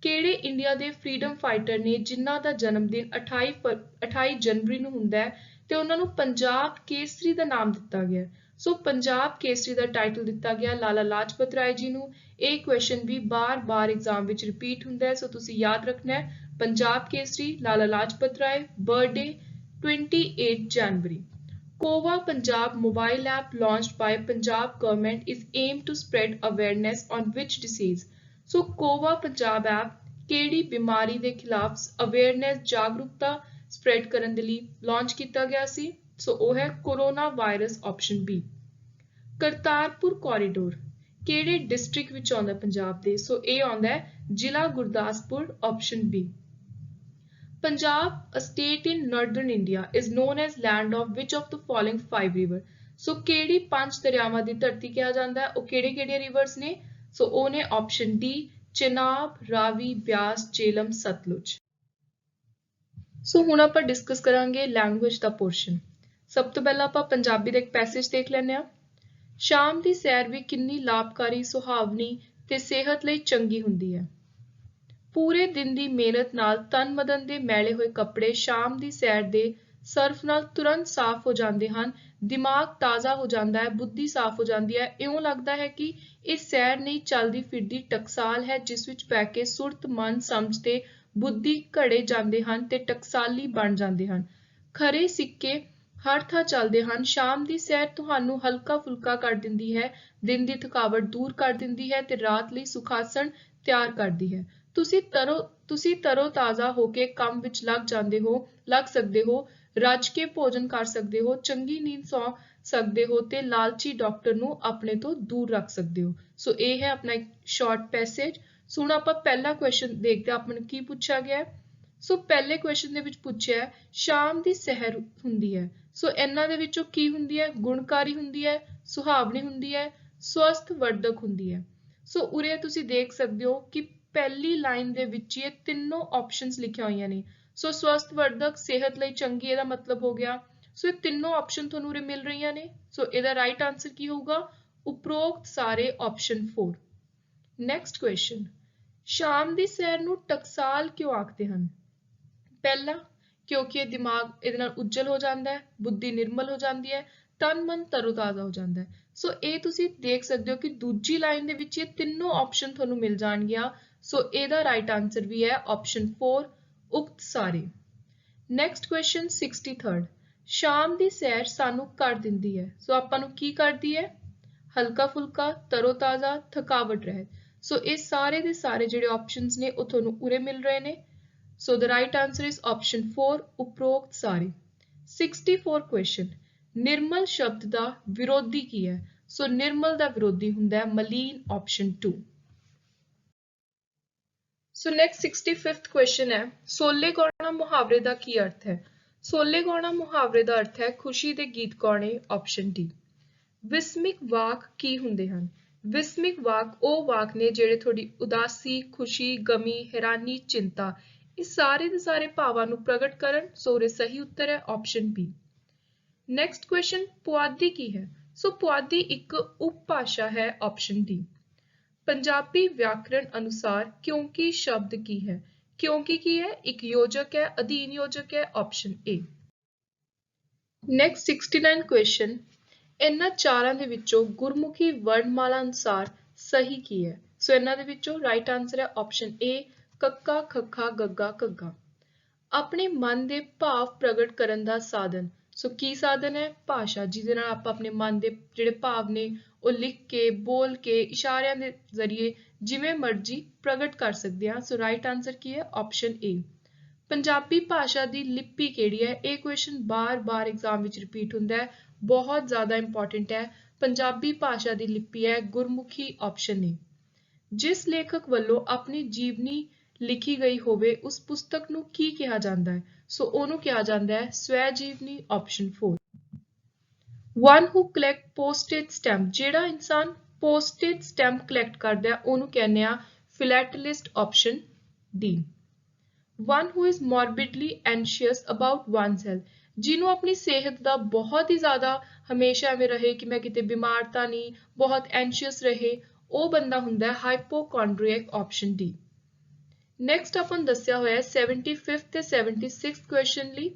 ਕਿਹੜੇ India ਦੇ freedom fighter ਨੇ ਜਿਨ੍ਹਾਂ ਦਾ ਜਨਮ ਦਿਨ 28 ਜਨਵਰੀ ਨੂੰ ਹੁੰਦਾ ਹੈ ਤੇ ਉਹਨਾਂ ਨੂੰ ਪੰਜਾਬ ਕੇਸਰੀ ਦਾ ਨਾਮ ਦਿੱਤਾ ਗਿਆ? ਸੋ ਪੰਜਾਬ ਕੇਸਰੀ ਦਾ ਟਾਈਟਲ ਦਿੱਤਾ ਗਿਆ ਲਾਲਾ ਲਾਜਪਤ ਰਾਏ ਜੀ ਨੂੰ। ਇਹ ਕੁਐਸਚਨ ਵੀ ਬਾਰ-ਬਾਰ ਐਗਜ਼ਾਮ ਵਿੱਚ ਰਿਪੀਟ ਹੁੰਦਾ ਹੈ, ਸੋ ਤੁਸੀਂ ਯਾਦ ਰੱਖਣਾ ਹੈ Punjab Kesari Lala Lajpat Rai, birthday 28 January. COVA Punjab mobile app launched by Punjab government is aimed to spread awareness on which disease? So COVA Punjab app ਕਿਹੜੀ ਬਿਮਾਰੀ ਦੇ ਖਿਲਾਫ ਅਵੇਅਰਨੈਸ ਜਾਗਰੂਕਤਾ ਸਪਰੈਡ ਕਰਨ ਦੇ ਲਈ ਲਾਂਚ ਕੀਤਾ ਗਿਆ ਸੀ? ਸੋ ਉਹ ਹੈ corona virus option B. Kartarpur corridor ਕਿਹੜੇ ਡਿਸਟ੍ਰਿਕਟ ਵਿੱਚ ਆਉਂਦਾ ਪੰਜਾਬ ਦੇ? ਸੋ ਇਹ ਆਉਂਦਾ ਹੈ ਜ਼ਿਲ੍ਹਾ Gurdaspur option B. Punjab, a state in northern India, is known as land of which of the following 5 rivers? So ਕਿਹੜੀ 5 ਦਰਿਆਵਾਂ ਦੀ ਧਰਤੀ ਕਿਹਾ ਜਾਂਦਾ ਹੈ? ਉਹ ਕਿਹੜੇ-ਕਿਹੜੇ ਰਿਵਰਸ ਨੇ? ਸੋ ਉਹ ਨੇ ਆਪਸ਼ਨ ਡੀ ਚਨਾਬ, ਰਾਵੀ, ਬਿਆਸ, ਜੇਹਲਮ, ਸਤਲੁਜ। ਸੋ ਹੁਣ ਆਪਾਂ ਡਿਸਕਸ ਕਰਾਂਗੇ ਲੈਂਗੁਏਜ ਦਾ ਪੋਰਸ਼ਨ। ਸਭ ਤੋਂ ਪਹਿਲਾਂ ਆਪਾਂ ਪੰਜਾਬੀ ਦਾ ਇੱਕ ਪੈਸੇਜ ਦੇਖ ਲੈਂਦੇ ਹਾਂ। ਸ਼ਾਮ ਦੀ ਸੈਰ ਵੀ ਕਿੰਨੀ ਲਾਭਕਾਰੀ, ਸੁਹਾਵਣੀ ਤੇ ਸਿਹਤ ਲਈ ਚੰਗੀ ਹੁੰਦੀ ਹੈ। ਪੂਰੇ ਦਿਨ ਦੀ ਮਿਹਨਤ ਨਾਲ ਤਨ ਬਦਨ ਦੇ ਮੈਲੇ ਹੋਏ ਕੱਪੜੇ ਸ਼ਾਮ ਦੀ ਸੈਰ ਦੇ ਸਰਫ ਨਾਲ ਤੁਰੰਤ ਸਾਫ਼ ਹੋ ਜਾਂਦੇ ਹਨ, ਦਿਮਾਗ ਤਾਜ਼ਾ ਹੋ ਜਾਂਦਾ ਹੈ, ਬੁੱਧੀ ਸਾਫ਼ ਹੋ ਜਾਂਦੀ ਹੈ। ਇਉਂ ਲੱਗਦਾ ਹੈ ਕਿ ਇਹ ਸੈਰ ਨਹੀਂ ਚੱਲਦੀ ਫਿਰਦੀ ਟਕਸਾਲ ਹੈ, ਜਿਸ ਵਿੱਚ ਬਹਿ ਕੇ ਸੁਰਤ, ਮਨ, ਸਮਝ ਤੇ ਬੁੱਧੀ ਘੜੇ ਜਾਂਦੇ ਹਨ ਤੇ ਟਕਸਾਲੀ ਬਣ ਜਾਂਦੇ ਹਨ। ਖਰੇ ਸਿੱਕੇ ਹਰ ਥਾਂ ਚੱਲਦੇ ਹਨ। ਸ਼ਾਮ ਦੀ ਸੈਰ ਤੁਹਾਨੂੰ ਹਲਕਾ ਫੁਲਕਾ ਕਰ ਦਿੰਦੀ ਹੈ, ਦਿਨ ਦੀ ਥਕਾਵਟ ਦੂਰ ਕਰ ਦਿੰਦੀ ਹੈ ਤੇ ਰਾਤ ਲਈ ਸੁਖਾਸਣ ਤਿਆਰ ਕਰਦੀ ਹੈ। ਤੁਸੀਂ ਤਰੋ ਤਾਜ਼ਾ ਹੋ ਕੇ ਕੰਮ ਵਿੱਚ ਲੱਗ ਸਕਦੇ ਹੋ, ਰੱਜ ਕੇ ਭੋਜਨ ਕਰ ਸਕਦੇ ਹੋ, ਚੰਗੀ ਨੀਂਦ ਸੌਂ ਸਕਦੇ ਹੋ ਤੇ ਲਾਲਚੀ ਡਾਕਟਰ ਨੂੰ ਆਪਣੇ ਤੋਂ ਦੂਰ ਰੱਖ ਸਕਦੇ ਹੋ। ਸੋ ਇਹ ਹੈ ਆਪਣਾ ਇੱਕ ਸ਼ਾਰਟ ਪੈਸੇਜ। ਸੋ ਹੁਣ ਆਪਾਂ ਪਹਿਲਾ ਕੁਐਸਚਨ ਦੇਖਦੇ ਹਾਂ, ਆਪਾਂ ਨੂੰ ਕੀ ਪੁੱਛਿਆ ਗਿਆ ਹੈ। ਸੋ ਪਹਿਲੇ ਕੁਐਸਚਨ ਦੇ ਵਿੱਚ ਪੁੱਛਿਆ ਹੈ ਸ਼ਾਮ ਦੀ ਸੈਰ ਹੁੰਦੀ ਹੈ। ਸੋ ਇਹਨਾਂ ਦੇ ਵਿੱਚੋਂ ਕੀ ਹੁੰਦੀ ਹੈ? ਗੁਣਕਾਰੀ ਹੁੰਦੀ ਹੈ, ਸੁਹਾਵਣੀ ਹੁੰਦੀ ਹੈ, ਸਵਸਥ ਵਰਧਕ ਹੁੰਦੀ ਹੈ। ਸੋ ਉਰੇ ਤੁਸੀਂ ਦੇਖ ਸਕਦੇ ਹੋ ਕਿ ਪਹਿਲੀ ਲਾਈਨ ਦੇ ਵਿੱਚ ਇਹ ਤਿੰਨੋਂ ਆਪਸ਼ਨਸ ਲਿਖੀਆਂ ਹੋਈਆਂ ਨੇ। ਸੋ ਸਵਸਥ ਵਰਧਕ, ਸਿਹਤ ਲਈ ਚੰਗੀ, ਇਹਦਾ ਮਤਲਬ ਹੋ ਗਿਆ। ਸੋ ਇਹ ਤਿੰਨੋਂ ਆਪਸ਼ਨ ਤੁਹਾਨੂੰ ਉਰੇ ਮਿਲ ਰਹੀਆਂ ਨੇ। ਸੋ ਇਹਦਾ ਰਾਈਟ ਆਂਸਰ ਕੀ ਹੋਊਗਾ? ਉਪਰੋਕਤ ਸਾਰੇ ਆਪਸ਼ਨ 4। ਨੈਕਸਟ ਕੁਐਸਚਨ, ਸ਼ਾਮ ਦੀ ਸੈਰ ਨੂੰ ਟਕਸਾਲ ਕਿਉਂ ਆਖਦੇ ਹਨ? ਪਹਿਲਾ, ਕਿਉਂਕਿ ਇਹ ਦਿਮਾਗ ਇਹਦੇ ਨਾਲ ਉੱਜਲ ਹੋ ਜਾਂਦਾ ਹੈ, ਬੁੱਧੀ ਨਿਰਮਲ ਹੋ ਜਾਂਦੀ ਹੈ, ਤਨ ਮਨ ਤਰੋਤਾਜ਼ਾ ਹੋ ਜਾਂਦਾ ਹੈ। ਸੋ ਇਹ ਤੁਸੀਂ ਦੇਖ ਸਕਦੇ ਹੋ ਕਿ ਦੂਜੀ ਲਾਈਨ ਦੇ ਵਿੱਚ ਇਹ ਤਿੰਨੋਂ ਆਪਸ਼ਨ ਤੁਹਾਨੂੰ ਮਿਲ ਜਾਣਗੀਆਂ। ਸੋ ਇਹਦਾ ਰਾਈਟ ਆਂਸਰ ਵੀ ਹੈ ਆਪਸ਼ਨ 4, ਉਕਤ ਸਾਰੇ। ਨੈਕਸਟ ਕੁਐਸਚਨ 63rd, ਸ਼ਾਮ ਦੀ ਸੈਰ ਸਾਨੂੰ ਕਰ ਦਿੰਦੀ ਹੈ। ਸੋ ਆਪਾਂ ਨੂੰ ਕੀ ਕਰਦੀ ਹੈ? ਹਲਕਾ ਫੁਲਕਾ, ਤਰੋਤਾਜ਼ਾ, ਥਕਾਵਟ ਰਹਿਤ। ਸੋ ਇਹ ਸਾਰੇ ਦੇ ਸਾਰੇ ਜਿਹੜੇ ਆਪਸ਼ਨਸ ਨੇ ਉਹ ਤੁਹਾਨੂੰ ਉਰੇ ਮਿਲ ਰਹੇ ਨੇ। ਸੋ the right answer is option 4, ਉਪਰੋਕਤ ਸਾਰੇ। 64 ਕੁਐਸਚਨ, ਨਿਰਮਲ ਸ਼ਬਦ ਦਾ ਵਿਰੋਧੀ ਕੀ ਹੈ? ਸੋ ਨਿਰਮਲ ਦਾ ਵਿਰੋਧੀ ਹੁੰਦਾ ਹੈ ਮਲੀਨ, option 2। So next 65th question ਹੈ, ਸੋਲੇ ਗਾਉਣਾ ਮੁਹਾਵਰੇ ਦਾ ਕੀ ਅਰਥ ਹੈ? ਸੋਲੇ ਗਾਉਣਾ ਮੁਹਾਵਰੇ ਦਾ ਅਰਥ ਹੈ ਖੁਸ਼ੀ ਦੇ ਗੀਤ ਗਾਉਣੇ, ਆਪਸ਼ਨ ਡੀ। ਵਿਸਮਿਕ ਵਾਕ ਕੀ ਹੁੰਦੇ ਹਨ? ਵਿਸਮਿਕ ਵਾਕ ਉਹ ਵਾਕ ਨੇ ਜਿਹੜੇ ਤੁਹਾਡੀ ਉਦਾਸੀ, ਖੁਸ਼ੀ, ਗਮੀ, ਹੈਰਾਨੀ, ਚਿੰਤਾ, ਇਹ ਸਾਰੇ ਦੇ ਸਾਰੇ ਭਾਵਾਂ ਨੂੰ ਪ੍ਰਗਟ ਕਰਨ। ਸੋ ਉਰੇ ਸਹੀ ਉੱਤਰ ਹੈ option B. Next question, Puadhi ਕੀ ਹੈ? ਸੋ ਪੁਆਧੀ ਇੱਕ ਉਪਭਾਸ਼ਾ ਹੈ, ਆਪਸ਼ਨ ਡੀ। ਪੰਜਾਬੀ ਵਿਆਕਰਣ ਅਨੁਸਾਰ ਕਿਉਂਕਿ ਸ਼ਬਦ ਕੀ ਹੈ? ਕਿਉਂਕਿ ਕੀ ਹੈ? ਇੱਕ ਯੋਜਕ ਹੈ, ਅਧੀਨ ਯੋਜਕ ਹੈ, ਆਪਸ਼ਨ ਏ। ਨੈਕਸਟ 69 ਕੁਐਸਚਨ, ਇਹਨਾਂ ਚਾਰਾਂ ਦੇ ਵਿੱਚੋਂ ਗੁਰਮੁਖੀ ਵਰਣਮਾਲਾ ਅਨੁਸਾਰ ਸਹੀ ਕੀ ਹੈ? ਸੋ ਇਹਨਾਂ ਦੇ ਵਿੱਚੋਂ ਰਾਈਟ ਆਂਸਰ ਹੈ ਆਪਸ਼ਨ ਏ, ਕੱਕਾ, ਖੱਖਾ, ਗੱਗਾ, ਘੱਗਾ। ਆਪਣੇ ਮਨ ਦੇ ਭਾਵ ਪ੍ਰਗਟ ਕਰਨ ਦਾ ਸਾਧਨ। ਸੋ ਕੀ ਸਾਧਨ ਹੈ? ਭਾਸ਼ਾ, ਜਿਹਦੇ ਨਾਲ ਆਪਾਂ ਆਪਣੇ ਮਨ ਦੇ ਜਿਹੜੇ ਭਾਵ ਨੇ ਉਹ ਲਿਖ ਕੇ, ਬੋਲ ਕੇ, ਇਸ਼ਾਰਿਆਂ ਦੇ ਜ਼ਰੀਏ ਜਿਵੇਂ ਮਰਜ਼ੀ ਪ੍ਰਗਟ ਕਰ ਸਕਦੇ ਹਾਂ। ਸੋ ਰਾਈਟ ਆਂਸਰ ਕੀ ਹੈ? Option A. ਪੰਜਾਬੀ ਭਾਸ਼ਾ ਦੀ ਲਿਪੀ ਕਿਹੜੀ ਹੈ? ਇਹ ਕੁਐਸਚਨ ਬਾਰ-ਬਾਰ ਐਗਜ਼ਾਮ ਵਿੱਚ ਰਿਪੀਟ ਹੁੰਦਾ ਹੈ, ਬਹੁਤ ਜ਼ਿਆਦਾ ਇੰਪੋਰਟੈਂਟ ਹੈ। ਪੰਜਾਬੀ ਭਾਸ਼ਾ ਦੀ ਲਿਪੀ ਹੈ ਗੁਰਮੁਖੀ, ਆਪਸ਼ਨ ਏ। ਜਿਸ ਲੇਖਕ ਵੱਲੋਂ ਆਪਣੀ ਜੀਵਨੀ ਲਿਖੀ ਗਈ ਹੋਵੇ ਉਸ ਪੁਸਤਕ ਨੂੰ ਕੀ ਕਿਹਾ ਜਾਂਦਾ ਹੈ? ਸੋ ਉਹਨੂੰ ਕਿਹਾ ਜਾਂਦਾ ਹੈ ਸਵੈ ਜੀਵਨੀ, option 4। One who collect postage stamp, ਜਿਹੜਾ ਇਨਸਾਨ ਪੋਸਟੇਜ ਸਟੈਂਪ ਕਲੈਕਟ ਕਰਦਾ ਹੈ ਉਹਨੂੰ ਕਹਿੰਦੇ ਆ philatelist, option D. One who is morbidly anxious about one's health, ਜਿਹਨੂੰ ਆਪਣੀ ਸਿਹਤ ਦਾ ਬਹੁਤ ਹੀ ਜ਼ਿਆਦਾ ਹਮੇਸ਼ਾ ਐਵੇਂ ਰਹੇ ਕਿ ਮੈਂ ਕਿਤੇ ਬਿਮਾਰ ਤਾਂ ਨਹੀਂ, ਬਹੁਤ ਐਂਸ਼ੀਅਸ ਰਹੇ, ਉਹ ਬੰਦਾ ਹੁੰਦਾ ਹੈ ਹਾਈਪੋਕੌਂਡਰੀਅਕ, ਆਪਸ਼ਨ ਡੀ। ਨੈਕਸਟ ਆਪਾਂ ਨੂੰ ਦੱਸਿਆ ਹੋਇਆ 75th ਤੇ 76th ਕੁਐਸਚਨ ਲਈ।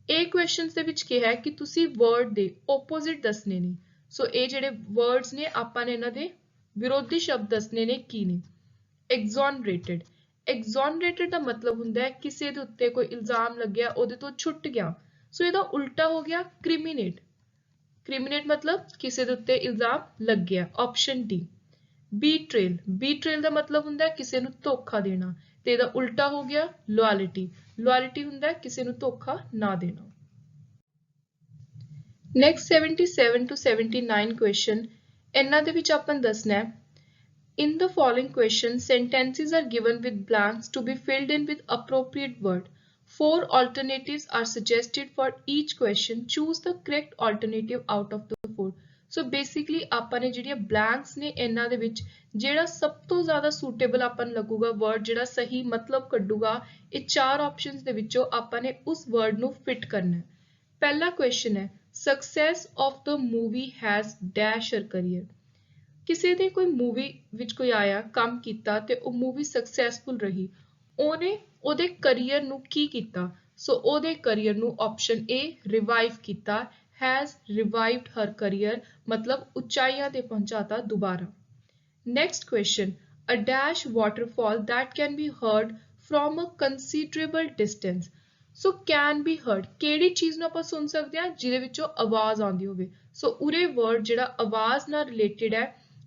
ਇਹ ਕੁਐਸਚਨਸ ਦੇ ਵਿੱਚ ਕਿਹਾ ਹੈ ਕਿ ਤੁਸੀਂ ਵਰਡ ਦੇ ਆਪੋਜ਼ਿਟ ਦੱਸਣੇ ਨੇ। ਸੋ ਇਹ ਜਿਹੜੇ ਵਰਡਸ ਨੇ ਆਪਾਂ ਨੇ ਇਹਨਾਂ ਦੇ ਵਿਰੋਧੀ ਸ਼ਬਦ ਦੱਸਣੇ ਨੇ ਕੀ ਨੇ। ਐਗਜ਼ੋਨਰੇਟਡ, ਐਗਜ਼ੋਨਰੇਟਡ ਦਾ ਮਤਲਬ ਹੁੰਦਾ ਹੈ ਕਿਸੇ ਦੇ ਉੱਤੇ ਕੋਈ ਇਲਜ਼ਾਮ ਲੱਗਿਆ ਉਹਦੇ ਤੋਂ ਛੁੱਟ ਗਿਆ। ਸੋ ਇਹਦਾ ਉਲਟਾ ਹੋ ਗਿਆ ਕ੍ਰਿਮੀਨੇਟ, ਕ੍ਰਿਮੀਨੇਟ ਮਤਲਬ ਕਿਸੇ ਦੇ ਉੱਤੇ ਇਲਜ਼ਾਮ ਲੱਗਿਆ। Option D. ਬੀਟਰੇਲ, ਬੀਟਰੇਲ ਦਾ ਮਤਲਬ ਹੁੰਦਾ ਹੈ ਕਿਸੇ ਨੂੰ ਧੋਖਾ ਦੇਣਾ ਤੇ ਇਹਦਾ ਉਲਟਾ ਹੋ ਗਿਆ ਲੋਇਲਟੀ, ਲੋਇਲਟੀ ਹੁੰਦਾ ਹੈ ਕਿਸੇ ਨੂੰ ਧੋਖਾ ਨਾ ਦੇਣਾ। ਨੈਕਸਟ 77 to 79 ਕੁਐਸਚਨ, ਇਹਨਾਂ ਦੇ ਵਿੱਚ ਆਪਾਂ ਦੱਸਣਾ ਹੈ in the following question sentences are given with blanks to be filled in with appropriate word. 4 alternatives are suggested for each question. Choose the correct alternative out of the 4. So basically ਆਪਾਂ ਨੇ ਜਿਹੜੀਆਂ blanks ਨੇ ਇਹਨਾਂ ਦੇ ਵਿੱਚ ਜਿਹੜਾ ਸਭ ਤੋਂ ਜ਼ਿਆਦਾ suitable ਆਪਾਂ ਨੂੰ ਲੱਗੂਗਾ word, ਜਿਹੜਾ ਸਹੀ ਮਤਲਬ ਕੱਢੂਗਾ, ਇਹ 4 options ਦੇ ਵਿੱਚੋਂ ਆਪਾਂ ਨੇ ਉਸ word ਨੂੰ fit ਕਰਨਾ ਹੈ। ਪਹਿਲਾ question ਹੈ success of the movie has dash her career. ਕਿਸੇ ਦੇ ਕੋਈ ਮੂਵੀ ਵਿੱਚ ਕੋਈ ਆਇਆ ਕੰਮ ਕੀਤਾ ਤੇ ਉਹ ਮੂਵੀ ਸਕਸੈਸਫੁਲ ਰਹੀ, ਉਹਨੇ ਉਹਦੇ ਕੈਰੀਅਰ ਨੂੰ ਕੀ ਕੀਤਾ? ਸੋ ਉਹਦੇ ਕੈਰੀਅਰ ਨੂੰ ਆਪਸ਼ਨ ਏ ਰਿਵਾਈਵ ਕੀਤਾ, ਹੈਜ਼ ਰਿਵਾਈਵਡ ਹਰ ਕੈਰੀਅਰ ਮਤਲਬ ਉਚਾਈਆਂ ਤੇ ਪਹੁੰਚਾਤਾ ਦੁਬਾਰਾ। Next question, a dash waterfall that can be heard from a considerable distance. So can be heard ਕਿਹੜੀ ਚੀਜ਼ ਨੂੰ ਆਪਾਂ ਸੁਣ ਸਕਦੇ ਹਾਂ ਜਿਹਦੇ ਵਿੱਚੋਂ ਆਵਾਜ਼ ਆਉਂਦੀ ਹੋਵੇ। ਸੋ ਉਰੇ ਵਰਡ ਜਿਹੜਾ ਆਵਾਜ਼ ਨਾਲ ਰਿਲੇਟਡ ਹੈ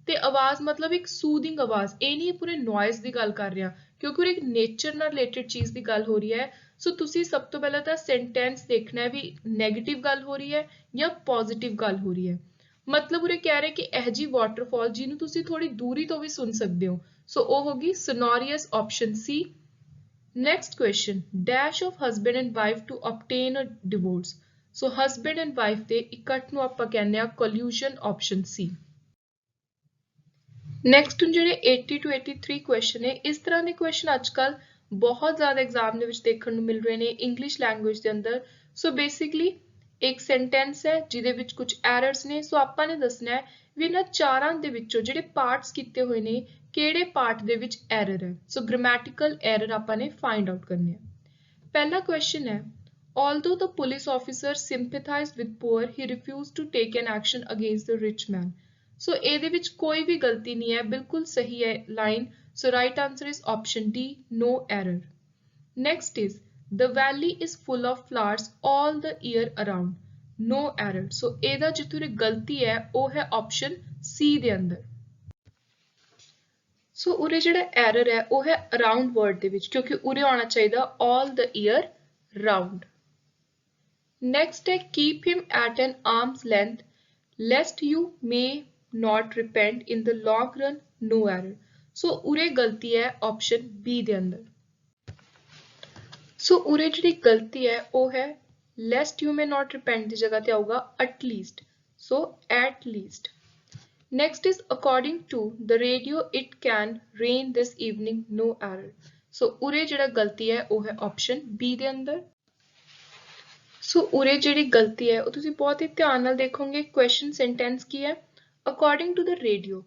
ਤੇ ਆਵਾਜ਼ ਮਤਲਬ ਇੱਕ ਸੂਦਿੰਗ ਆਵਾਜ਼, ਇਹ ਨਹੀਂ ਪੂਰੇ ਨੋਇਜ਼ ਦੀ ਗੱਲ ਕਰ ਰਿਹਾ ਕਿਉਂਕਿ ਉਹ ਇੱਕ ਨੇਚਰ ਨਾਲ ਰਿਲੇਟਡ ਚੀਜ਼ ਦੀ ਗੱਲ ਹੋ ਰਹੀ ਹੈ। ਸੋ ਤੁਸੀਂ ਸਭ ਤੋਂ ਪਹਿਲਾਂ ਤਾਂ ਸੈਂਟੈਂਸ ਦੇਖਣਾ ਹੈ ਵੀ ਨੈਗੇਟਿਵ ਗੱਲ ਹੋ ਰਹੀ ਹੈ ਜਾਂ ਪੋਜ਼ਿਟਿਵ ਗੱਲ ਹੋ ਰਹੀ ਹੈ। ਮਤਲਬ ਉਰੇ ਕਹਿ ਰਹੇ ਕਿ ਇਹ ਜੀ ਵਾਟਰਫਾਲ ਜਿਹਨੂੰ ਤੁਸੀਂ ਥੋੜੀ ਦੂਰੀ ਤੋਂ ਵੀ ਸੁਣ ਸਕਦੇ ਹੋ। ਸੋ ਉਹ ਹੋਗੀ sonorous option C। Next question, dash of husband and wife to obtain a divorce. So husband and wife ਦੇ ਇਕੱਠ ਨੂੰ ਆਪਾਂ ਕਹਿੰਦੇ ਆ collusion, option C। ਨੈਕਸਟ ਹੁਣ ਜਿਹੜੇ 80 to 83 ਕੁਐਸਚਨ ਨੇ, ਇਸ ਤਰ੍ਹਾਂ ਦੇ ਕੁਐਸਚਨ ਅੱਜਕੱਲ ਬਹੁਤ ਜ਼ਿਆਦਾ ਐਗਜ਼ਾਮ ਦੇ ਵਿੱਚ ਦੇਖਣ ਨੂੰ ਮਿਲ ਰਹੇ ਨੇ ਇੰਗਲਿਸ਼ ਲੈਂਗੁਏਜ ਦੇ ਅੰਦਰ। ਸੋ ਬੇਸਿਕਲੀ ਇੱਕ ਸੈਂਟੈਂਸ ਹੈ ਜਿਹਦੇ ਵਿੱਚ ਕੁਝ ਐਰਰਸ ਨੇ। ਸੋ ਆਪਾਂ ਨੇ ਦੱਸਣਾ ਹੈ ਵੀ ਇਹਨਾਂ ਚਾਰਾਂ ਦੇ ਵਿੱਚੋਂ ਜਿਹੜੇ ਪਾਰਟਸ ਕੀਤੇ ਹੋਏ ਨੇ ਕਿਹੜੇ ਪਾਰਟ ਦੇ ਵਿੱਚ ਐਰਰ ਹੈ। ਸੋ ਗ੍ਰਾਮੈਟੀਕਲ ਐਰਰ ਆਪਾਂ ਨੇ ਫਾਈਂਡ ਆਊਟ ਕਰਨੇ ਆ। ਪਹਿਲਾ ਕੁਐਸਚਨ ਹੈ although the police officer sympathized with poor he refused to take an action against the rich man. ਸੋ ਇਹਦੇ ਵਿੱਚ ਕੋਈ ਵੀ ਗਲਤੀ ਨਹੀਂ ਹੈ, ਬਿਲਕੁਲ ਸਹੀ ਹੈ line. So right answer is option D, no error. Next is the valley is full of flowers all the year around. No error. ਸੋ ਇਹਦਾ ਜਿੱਥੋਂ ਇਹ ਗਲਤੀ ਹੈ ਉਹ ਹੈ ਆਪਸ਼ਨ ਸੀ ਦੇ ਅੰਦਰ। ਸੋ ਉਰੇ ਜਿਹੜਾ ਐਰਰ ਹੈ ਉਹ ਹੈ ਅਰਾਊਂਡ ਵਰਡ ਦੇ ਵਿੱਚ, ਕਿਉਂਕਿ ਉਰੇ ਆਉਣਾ ਚਾਹੀਦਾ all the year round. Next ਹੈ keep him at an arm's length lest you may not repent in the long run. No error. ਸੋ ਉਰੇ ਗਲਤੀ ਹੈ ਆਪਸ਼ਨ ਬੀ ਦੇ ਅੰਦਰ। ਸੋ ਉਰੇ ਜਿਹੜੀ ਗਲਤੀ ਹੈ ਉਹ ਹੈ lest you may not repent ਦੀ ਜਗ੍ਹਾ ਤੇ ਆਊਗਾ at least. So at least. Next is according to the radio it can rain this evening. No error. ਸੋ ਉਰੇ ਜਿਹੜਾ ਗਲਤੀ ਹੈ ਉਹ ਹੈ ਆਪਸ਼ਨ ਬੀ ਦੇ ਅੰਦਰ। ਸੋ ਉਰੇ ਜਿਹੜੀ ਗਲਤੀ ਹੈ ਉਹ ਤੁਸੀਂ ਬਹੁਤ ਹੀ ਧਿਆਨ ਨਾਲ ਦੇਖੋਗੇ। ਕੁਐਸਚਨ ਸੈਂਟੈਂਸ ਕੀ ਹੈ? According to the radio,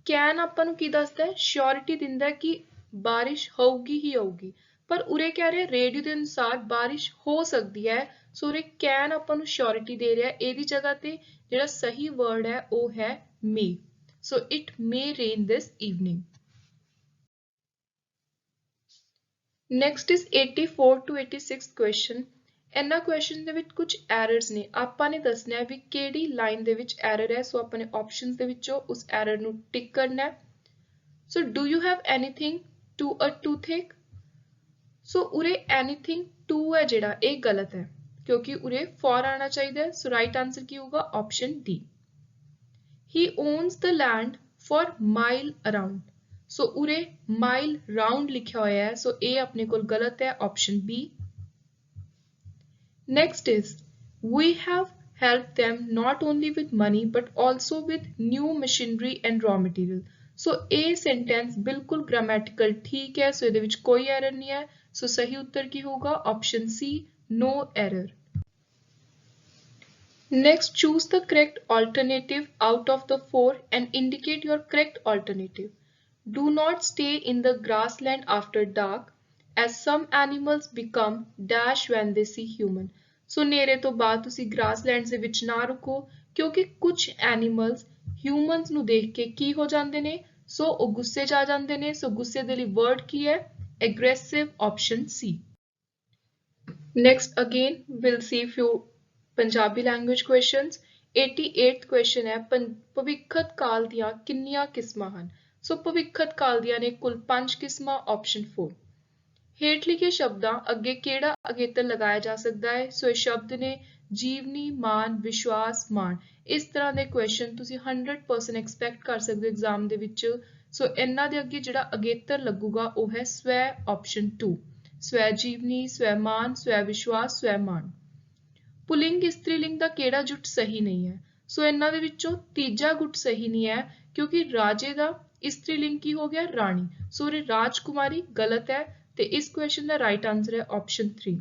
can ਆਪਾਂ ਨੂੰ ਕੀ ਦੱਸਦਾ ਹੈ? ਸ਼ੋਰਿਟੀ ਦਿੰਦਾ ਹੈ ਕਿ ਬਾਰਿਸ਼ ਹੋਊਗੀ ਹੀ ਹੋਊਗੀ, ਪਰ ਉਰੇ ਕਹਿ ਰਿਹਾ ਰੇਡੀਓ ਦੇ ਅਨੁਸਾਰ ਬਾਰਿਸ਼ ਹੋ ਸਕਦੀ ਹੈ। ਸੋ ਉਰੇ ਕੈਨ ਆਪਾਂ ਨੂੰ ਸ਼ੋਰਿਟੀ ਦੇ ਰਿਹਾ, ਇਹਦੀ ਜਗ੍ਹਾ ਤੇ ਜਿਹੜਾ ਸਹੀ ਵਰਡ ਹੈ ਉਹ ਹੈ may. So it may rain this evening. Next is 84 to 86 question. ਇਹਨਾਂ ਕੁਐਸਚਨ ਦੇ ਵਿੱਚ ਕੁਝ ਐਰਰਸ ਨੇ, ਆਪਾਂ ਨੇ ਦੱਸਣਾ ਹੈ ਵੀ ਕਿਹੜੀ ਲਾਈਨ ਦੇ ਵਿੱਚ ਐਰਰ ਹੈ। ਸੋ ਆਪਾਂ ਨੇ ਆਪਸ਼ਨਸ ਦੇ ਵਿੱਚੋਂ ਉਸ ਐਰਰ ਨੂੰ ਟਿਕ ਕਰਨਾ ਹੈ। So do you have anything to a toothache. So ਉਰੇ ਐਨੀਥਿੰਗ ਟੂ ਹੈ ਜਿਹੜਾ ਇਹ ਗਲਤ ਹੈ ਕਿਉਂਕਿ ਉਰੇ ਫॉर ਆਣਾ ਚਾਹੀਦਾ ਹੈ। ਸੋ ਰਾਈਟ ਆਂਸਰ ਕੀ ਹੋਊਗਾ? Option D. He owns the land for mile around. So your mile round ਲਿਖਿਆ ਹੋਇਆ ਹੈ, ਸੋ ਇਹ ਆਪਣੇ ਕੋਲ ਗਲਤ ਹੈ, option B. Next is we have helped them not only with money but also with new machinery and raw material. So ਇਹ sentence ਬਿਲਕੁਲ grammatical ਠੀਕ ਹੈ, ਸੋ ਇਹਦੇ ਵਿੱਚ ਕੋਈ error ਨਹੀਂ ਹੈ। ਸੋ ਸਹੀ ਉੱਤਰ ਕੀ ਹੋਊਗਾ? Option C, no error. Next, choose the correct alternative out of the 4 and indicate your correct alternative. Do not stay in the grassland after dark as some animals become dash when they see human. ਸੋ ਹਨੇਰੇ ਤੋਂ ਬਾਅਦ ਤੁਸੀਂ ਗ੍ਰਾਸਲੈਂਡਸ ਦੇ ਵਿੱਚ ਨਾ ਰੁਕੋ ਕਿਉਂਕਿ ਕੁਝ ਐਨੀਮਲਸ ਹਿਊਮਨਸ ਨੂੰ ਦੇਖ ਕੇ ਕੀ ਹੋ ਜਾਂਦੇ ਨੇ, ਸੋ ਉਹ ਗੁੱਸੇ 'ਚ ਆ ਜਾਂਦੇ ਨੇ। ਸੋ ਗੁੱਸੇ ਦੇ ਲਈ ਵਰਡ ਕੀ ਹੈ? Aggressive, option C. Next again will see ਫਿਊ Punjabi language questions. 88th question ਹੈ, ਭਵਿੱਖਤ ਕਾਲ ਦੀਆਂ ਕਿੰਨੀਆਂ ਕਿਸਮਾਂ ਹਨ? ਸੋ ਭਵਿੱਖਤ ਕਾਲ ਦੀਆਂ ਨੇ ਕੁੱਲ 5 ਕਿਸਮਾਂ, ਆਪਸ਼ਨ 4। ਹੇਠ ਲਿਖੇ ਸ਼ਬਦਾਂ ਅੱਗੇ ਕਿਹੜਾ ਅਗੇਤਰ ਲਗਾਇਆ ਜਾ ਸਕਦਾ ਹੈ? ਸੋ ਇਹ ਸ਼ਬਦ ਨੇ ਜੀਵਨੀ, ਮਾਨ, ਵਿਸ਼ਵਾਸ, ਮਾਣ। ਇਸ ਤਰ੍ਹਾਂ ਦੇ ਕੁਐਸਚਨ ਤੁਸੀਂ 100% ਐਕਸਪੈਕਟ ਕਰ ਸਕਦੇ ਹੋ ਐਗਜ਼ਾਮ ਦੇ ਵਿੱਚ। ਸੋ ਇਹਨਾਂ ਦੇ ਅੱਗੇ ਜਿਹੜਾ ਅਗੇਤਰ ਲੱਗੂਗਾ ਉਹ ਹੈ ਸਵੈ, ਆਪਸ਼ਨ 2। ਸਵੈ ਜੀਵਨੀ, ਸਵੈ ਮਾਨ, ਸਵੈ ਵਿਸ਼ਵਾਸ, ਸਵੈ ਮਾਣ। ਪੁਲਿੰਗ ਇਸਤਰੀਲਿੰਗ ਦਾ ਕਿਹੜਾ ਜੁਟ ਸਹੀ ਨਹੀਂ ਹੈ? ਸੋ ਇਹਨਾਂ ਦੇ ਵਿੱਚੋਂ ਤੀਜਾ ਗੁੱਟ ਸਹੀ ਨਹੀਂ ਹੈ, ਕਿਉਂਕਿ ਰਾਜੇ ਦਾ ਇਸਤਰੀਲਿੰਗ ਕੀ ਹੋ ਗਿਆ? ਰਾਣੀ। ਸੋ ਇਹ ਰਾਜਕੁਮਾਰੀ ਗਲਤ ਹੈ ਤੇ ਇਸ ਕੁਐਸਚਨ ਦਾ ਰਾਈਟ ਆਨਸਰ ਹੈ ਆਪਸ਼ਨ 3।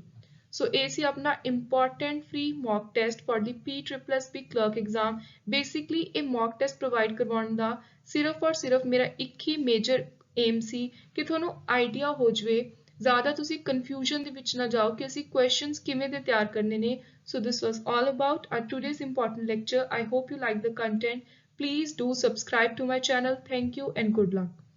ਸੋ ਇਹ ਸੀ ਆਪਣਾ important free mock test for the PSSB clerk exam. Basically ਇਹ ਮੌਕ ਟੈਸਟ ਪ੍ਰੋਵਾਈਡ ਕਰਵਾਉਣ ਦਾ ਸਿਰਫ ਔਰ ਸਿਰਫ ਮੇਰਾ ਇੱਕ ਹੀ ਮੇਜਰ ਏਮ ਸੀ ਕਿ ਤੁਹਾਨੂੰ ਆਈਡੀਆ ਹੋ ਜਾਵੇ, ਜ਼ਿਆਦਾ ਤੁਸੀਂ ਕਨਫਿਊਜ਼ਨ ਦੇ ਵਿੱਚ ਨਾ ਜਾਓ ਕਿ ਅਸੀਂ ਕੁਐਸਚਨਸ ਕਿਵੇਂ ਦੇ ਤਿਆਰ ਕਰਨੇ ਨੇ। So this was all about our today's important lecture. I hope you like the content. Please do subscribe to my channel. Thank you and good luck.